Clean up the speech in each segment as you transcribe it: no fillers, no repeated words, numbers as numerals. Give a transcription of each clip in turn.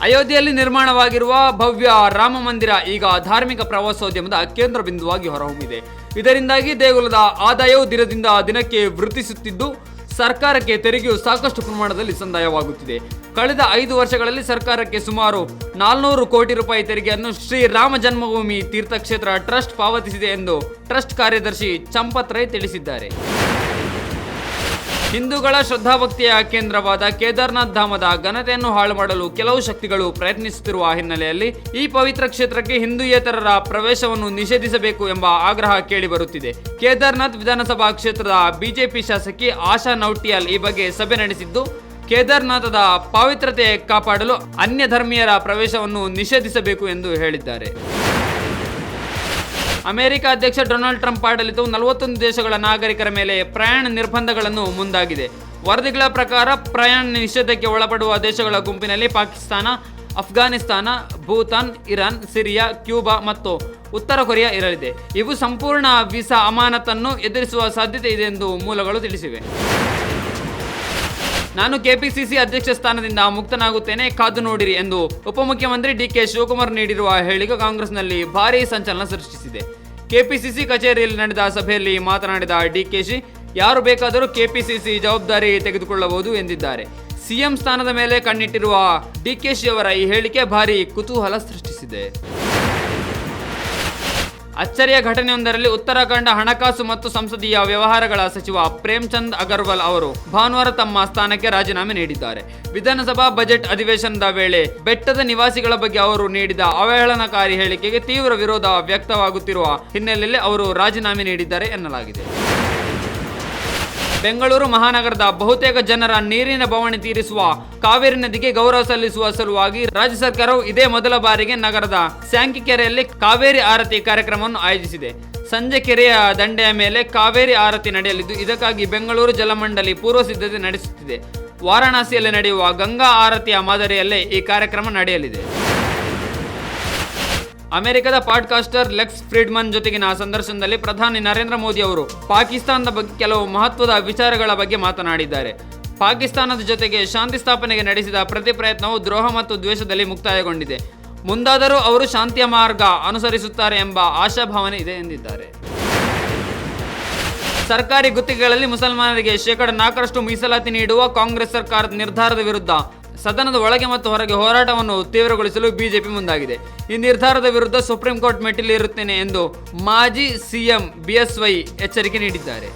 ಅಯೋಧ್ಯೆಯಲ್ಲಿ ನಿರ್ಮಾಣವಾಗಿರುವ ಭವ್ಯ ರಾಮ ಮಂದಿರ ಈಗ ಧಾರ್ಮಿಕ ಪ್ರವಾಸೋದ್ಯಮದ ಕೇಂದ್ರ ಬಿಂದುವಾಗಿ ಹೊರಹೊಮ್ಮಿದೆ. ಇದರಿಂದಾಗಿ ದೇಗುಲದ ಆದಾಯವು ದಿನದಿಂದ ದಿನಕ್ಕೆ ವೃದ್ಧಿಸುತ್ತಿದ್ದು, ಸರ್ಕಾರಕ್ಕೆ ತೆರಿಗೆಯು ಸಾಕಷ್ಟು ಪ್ರಮಾಣದಲ್ಲಿ ಸಂದಾಯವಾಗುತ್ತಿದೆ. ಕಳೆದ 5 ವರ್ಷಗಳಲ್ಲಿ ಸರ್ಕಾರಕ್ಕೆ ಸುಮಾರು 400 ಕೋಟಿ ರೂಪಾಯಿ ತೆರಿಗೆಯನ್ನು ಶ್ರೀ ರಾಮ ಜನ್ಮಭೂಮಿ ತೀರ್ಥಕ್ಷೇತ್ರ ಟ್ರಸ್ಟ್ ಪಾವತಿಸಿದೆ ಎಂದು ಟ್ರಸ್ಟ್ ಕಾರ್ಯದರ್ಶಿ ಚಂಪತ್ ರೈ ತಿಳಿಸಿದ್ದಾರೆ. ಹಿಂದೂಗಳ ಶ್ರದ್ಧಾಭಕ್ತಿಯ ಕೇಂದ್ರವಾದ ಕೇದಾರ್ನಾಥ್ ಧಾಮದ ಘನತೆಯನ್ನು ಹಾಳು ಮಾಡಲು ಕೆಲವು ಶಕ್ತಿಗಳು ಪ್ರಯತ್ನಿಸುತ್ತಿರುವ ಹಿನ್ನೆಲೆಯಲ್ಲಿ ಈ ಪವಿತ್ರ ಕ್ಷೇತ್ರಕ್ಕೆ ಹಿಂದೂಯೇತರರ ಪ್ರವೇಶವನ್ನು ನಿಷೇಧಿಸಬೇಕು ಎಂಬ ಆಗ್ರಹ ಕೇಳಿಬರುತ್ತಿದೆ. ಕೇದಾರ್ನಾಥ್ ವಿಧಾನಸಭಾ ಕ್ಷೇತ್ರದ ಬಿಜೆಪಿ ಶಾಸಕಿ ಆಶಾ ನೌಟಿಯಾಲ್ ಈ ಬಗ್ಗೆ ಸಭೆ ನಡೆಸಿದ್ದು, ಕೇದಾರ್ನಾಥದ ಪವಿತ್ರತೆ ಕಾಪಾಡಲು ಅನ್ಯ ಧರ್ಮೀಯರ ಪ್ರವೇಶವನ್ನು ನಿಷೇಧಿಸಬೇಕು ಎಂದು ಹೇಳಿದ್ದಾರೆ. ಅಮೆರಿಕ ಅಧ್ಯಕ್ಷ ಡೊನಾಲ್ಡ್ ಟ್ರಂಪ್ ಆಡಳಿತವು 41 ದೇಶಗಳ ನಾಗರಿಕರ ಮೇಲೆ ಪ್ರಯಾಣ ನಿರ್ಬಂಧಗಳನ್ನು ಮುಂದಾಗಿದೆ. ವರದಿಗಳ ಪ್ರಕಾರ ಪ್ರಯಾಣ ನಿಷೇಧಕ್ಕೆ ಒಳಪಡುವ ದೇಶಗಳ ಗುಂಪಿನಲ್ಲಿ Pakistan, Afghanistan, Bhutan, Iran, Syria, Cuba ಮತ್ತು ಉತ್ತರ ಕೊರಿಯಾ ಇರಲಿದೆ. ಇವು ಸಂಪೂರ್ಣ ವೀಸಾ ಅಮಾನತನ್ನು ಎದುರಿಸುವ ಸಾಧ್ಯತೆ ಇದೆ ಎಂದು ಮೂಲಗಳು ತಿಳಿಸಿವೆ. ನಾನು ಕೆಪಿಸಿಸಿ ಅಧ್ಯಕ್ಷ ಸ್ಥಾನದಿಂದ ಮುಕ್ತನಾಗುತ್ತೇನೆ, ಕಾದು ನೋಡಿರಿ ಎಂದು ಉಪಮುಖ್ಯಮಂತ್ರಿ ಡಿಕೆ ಶಿವಕುಮಾರ್ ನೀಡಿರುವ ಹೇಳಿಕೆ ಕಾಂಗ್ರೆಸ್ನಲ್ಲಿ ಭಾರೀ ಸಂಚಲನ ಸೃಷ್ಟಿಸಿದೆ. ಕೆಪಿಸಿಸಿ ಕಚೇರಿಯಲ್ಲಿ ನಡೆದ ಸಭೆಯಲ್ಲಿ ಮಾತನಾಡಿದ ಡಿಕೆಶಿ, ಯಾರು ಬೇಕಾದರೂ ಕೆಪಿಸಿಸಿ ಜವಾಬ್ದಾರಿ ತೆಗೆದುಕೊಳ್ಳಬಹುದು ಎಂದಿದ್ದಾರೆ. ಸಿಎಂ ಸ್ಥಾನದ ಮೇಲೆ ಕಣ್ಣಿಟ್ಟಿರುವ ಡಿಕೆಶಿ ಅವರ ಈ ಹೇಳಿಕೆ ಭಾರೀ ಕುತೂಹಲ ಸೃಷ್ಟಿಸಿದೆ. ಅಚ್ಚರಿಯ ಘಟನೆಯೊಂದರಲ್ಲಿ ಉತ್ತರಾಖಂಡ ಹಣಕಾಸು ಮತ್ತು ಸಂಸದೀಯ ವ್ಯವಹಾರಗಳ ಸಚಿವ ಪ್ರೇಮ್ಚಂದ್ ಅಗರ್ವಾಲ್ ಅವರು ಭಾನುವಾರ ತಮ್ಮ ಸ್ಥಾನಕ್ಕೆ ರಾಜೀನಾಮೆ ನೀಡಿದ್ದಾರೆ. ವಿಧಾನಸಭಾ ಬಜೆಟ್ ಅಧಿವೇಶನದ ವೇಳೆ ಬೆಟ್ಟದ ನಿವಾಸಿಗಳ ಬಗ್ಗೆ ಅವರು ನೀಡಿದ ಅವಹೇಳನಕಾರಿ ಹೇಳಿಕೆಗೆ ತೀವ್ರ ವಿರೋಧ ವ್ಯಕ್ತವಾಗುತ್ತಿರುವ ಹಿನ್ನೆಲೆಯಲ್ಲಿ ಅವರು ರಾಜೀನಾಮೆ ನೀಡಿದ್ದಾರೆ ಎನ್ನಲಾಗಿದೆ. ಬೆಂಗಳೂರು ಮಹಾನಗರದ ಬಹುತೇಕ ಜನರ ನೀರಿನ ಬವಣೆ ತೀರಿಸುವ ಕಾವೇರಿ ನದಿಗೆ ಗೌರವ ಸಲ್ಲಿಸುವ ಸಲುವಾಗಿ ರಾಜ್ಯ ಸರ್ಕಾರವು ಇದೇ ಮೊದಲ ಬಾರಿಗೆ ನಗರದ ಸ್ಯಾಂಕಿ-ಕೆರೆಯಲ್ಲಿ ಕಾವೇರಿ ಆರತಿ ಕಾರ್ಯಕ್ರಮವನ್ನು ಆಯೋಜಿಸಿದೆ. ಸಂಜೆ ಕೆರೆಯ ದಂಡೆಯ ಮೇಲೆ ಕಾವೇರಿ ಆರತಿ ನಡೆಯಲಿದ್ದು, ಇದಕ್ಕಾಗಿ ಬೆಂಗಳೂರು ಜಲಮಂಡಳಿ ಪೂರ್ವ ಸಿದ್ಧತೆ ನಡೆಸುತ್ತಿದೆ. ವಾರಾಣಸಿಯಲ್ಲಿ ನಡೆಯುವ ಗಂಗಾ ಆರತಿಯ ಮಾದರಿಯಲ್ಲೇ ಈ ಕಾರ್ಯಕ್ರಮ ನಡೆಯಲಿದೆ. ಅಮೆರಿಕದ ಪಾಡ್ಕಾಸ್ಟರ್ ಲೆಕ್ಸ್ ಫ್ರೀಡ್ಮನ್ ಜೊತೆಗಿನ ಸಂದರ್ಶನದಲ್ಲಿ ಪ್ರಧಾನಿ ನರೇಂದ್ರ ಮೋದಿ ಅವರು ಪಾಕಿಸ್ತಾನದ ಬಗ್ಗೆ ಕೆಲವು ಮಹತ್ವದ ವಿಚಾರಗಳ ಬಗ್ಗೆ ಮಾತನಾಡಿದ್ದಾರೆ. ಪಾಕಿಸ್ತಾನದ ಜೊತೆಗೆ ಶಾಂತಿ ಸ್ಥಾಪನೆಗೆ ನಡೆಸಿದ ಪ್ರತಿ ಪ್ರಯತ್ನವು ದ್ರೋಹ ಮತ್ತು ದ್ವೇಷದಲ್ಲಿ ಮುಕ್ತಾಯಗೊಂಡಿದೆ. ಮುಂದಾದರೂ ಅವರು ಶಾಂತಿಯ ಮಾರ್ಗ ಅನುಸರಿಸುತ್ತಾರೆ ಎಂಬ ಆಶಾಭಾವನೆ ಇದೆ ಎಂದಿದ್ದಾರೆ. ಸರ್ಕಾರಿ ಗುತ್ತಿಗೆಗಳಲ್ಲಿ ಮುಸಲ್ಮಾನರಿಗೆ 4% ಮೀಸಲಾತಿ ನೀಡುವ ಕಾಂಗ್ರೆಸ್ ಸರ್ಕಾರದ ನಿರ್ಧಾರದ ವಿರುದ್ಧ ಸದನದ ಒಳಗೆ ಮತ್ತು ಹೊರಗೆ ಹೋರಾಟವನ್ನು ತೀವ್ರಗೊಳಿಸಲು ಬಿಜೆಪಿ ಮುಂದಾಗಿದೆ. ಈ ನಿರ್ಧಾರದ ವಿರುದ್ಧ ಸುಪ್ರೀಂ ಕೋರ್ಟ್ ಮೆಟ್ಟಿಲೇರುತ್ತೇನೆ ಎಂದು ಮಾಜಿ ಸಿಎಂ ಬಿಎಸ್ವೈ ಎಚ್ಚರಿಕೆ ನೀಡಿದ್ದಾರೆ.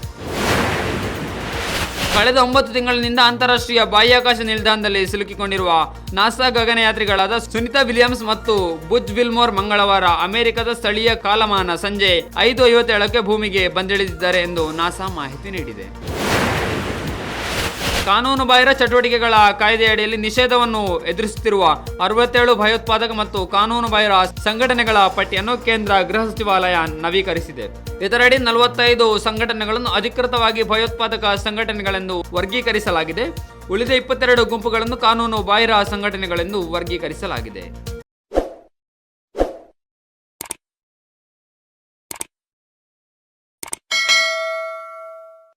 ಕಳೆದ 9 ತಿಂಗಳಿನಿಂದ ಅಂತಾರಾಷ್ಟ್ರೀಯ ಬಾಹ್ಯಾಕಾಶ ನಿಲ್ದಾಣದಲ್ಲಿ ಸಿಲುಕಿಕೊಂಡಿರುವ ನಾಸಾ ಗಗನಯಾತ್ರಿಗಳಾದ ಸುನಿತಾ ವಿಲಿಯಮ್ಸ್ ಮತ್ತು ಬುಜ್ ವಿಲ್ಮೋರ್ ಮಂಗಳವಾರ ಅಮೆರಿಕದ ಸ್ಥಳೀಯ ಕಾಲಮಾನ ಸಂಜೆ 5:57ಕ್ಕೆ ಭೂಮಿಗೆ ಬಂದಿಳಿದಿದ್ದಾರೆ ಎಂದು ನಾಸಾ ಮಾಹಿತಿ ನೀಡಿದೆ. ಕಾನೂನು ಬಾಹಿರ ಚಟುವಟಿಕೆಗಳ ಕಾಯ್ದೆಯಡಿಯಲ್ಲಿ ನಿಷೇಧವನ್ನು ಎದುರಿಸುತ್ತಿರುವ 67 ಭಯೋತ್ಪಾದಕ ಮತ್ತು ಕಾನೂನು ಬಾಹಿರ ಸಂಘಟನೆಗಳ ಪಟ್ಟಿಯನ್ನು ಕೇಂದ್ರ ಗೃಹ ಸಚಿವಾಲಯ ನವೀಕರಿಸಿದೆ. ಇದರಡಿ 45 ಸಂಘಟನೆಗಳನ್ನು ಅಧಿಕೃತವಾಗಿ ಭಯೋತ್ಪಾದಕ ಸಂಘಟನೆಗಳೆಂದು ವರ್ಗೀಕರಿಸಲಾಗಿದೆ. ಉಳಿದ 22 ಗುಂಪುಗಳನ್ನು ಕಾನೂನು ಬಾಹಿರ ಸಂಘಟನೆಗಳೆಂದು ವರ್ಗೀಕರಿಸಲಾಗಿದೆ.